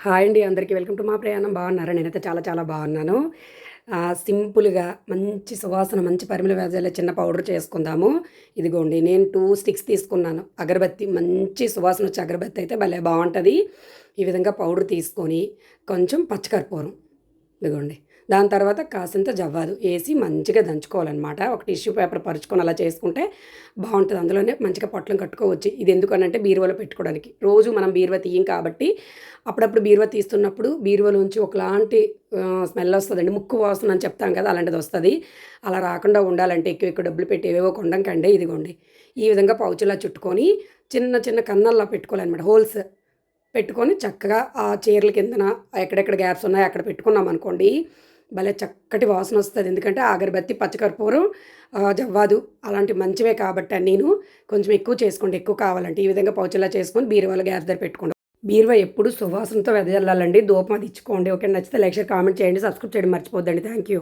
Hi అండి అందరికీ welcome to మా ప్రయాణం. బాగున్నారా? నేనైతే చాలా చాలా బాగున్నాను. సింపుల్‌గా మంచి సువాసన, మంచి పరిమళ వెదజల్లే చిన్న పౌడర్ చేసుకుందాము. ఇదిగోండి నేను 2 స్టిక్స్ తీసుకున్నాను. అగరబత్తి మంచి సువాసన వచ్చే అగరబత్తి అయితే భలే బావుంటది. ఈ విధంగా పౌడర్ తీసుకొని కొంచెం పచ్చకర్పూరం ఇదిగోండి. దాని తర్వాత కాసింత జవ్వాదు ఏసి మంచిగా దంచుకోవాలనమాట. ఒక టిష్యూ పేపర్ పరుచుకొని అలా చేసుకుంటే బావుంటది. అందులోనే మంచిగా పొట్లం కట్టుకోవచ్చు. ఇది ఎందుకనంటే బీరువాలో పెట్టుకోవడానికి. రోజు మనం బీరువా తీయం కాబట్టి అప్పుడప్పుడు బీరువా తీస్తున్నప్పుడు బీరువాలోంచి ఒకలాంటి స్మెల్ వస్తదండి. ముక్కు వాసన అని చెప్తాం కదా! అలాంటిదొస్తది. అలా రాకుండా ఉండాలంటే ఎక్కువ ఎక్కువ డబ్బులు పెట్టి ఏవేవో కొనడం ఇదిగోండి. ఈ విధంగా పౌచులా చుట్టుకొని చిన్న చిన్న కన్నాల్లా పెట్టుకోవాలనమాట. హోల్స్ పెట్టుకొని చక్కగా ఆ చీరల కిందన ఎక్కడెక్కడ గ్యాప్స్ ఉన్నాయో అక్కడ పెట్టుకున్నామనుకోండి, భలే చక్కటి వాసనొస్తది. ఎందుకంటే అగరబత్తి, పచ్చకర్పూరం, జవ్వాదు అలాంటివి మంచివే కాబట్టి అన్నీను. కొంచెం ఎక్కువ చేసుకోండి ఎక్కువ కావాలంటే. ఈ విధంగా పౌచులా చేసుకొని బీరువాలో గ్యాప్ దగ్గర పెట్టుకోండి. బీరువా ఎప్పుడు సువాసనతో వెదజల్లాలండి. ధూపం అది ఇచ్చుకోండి. ఓకే నచ్చితే లైక్, షేర్, కామెంట్ చేయండి. సబ్స్క్రైబ్ చేయడం మర్చిపోద్దండి. Thank you.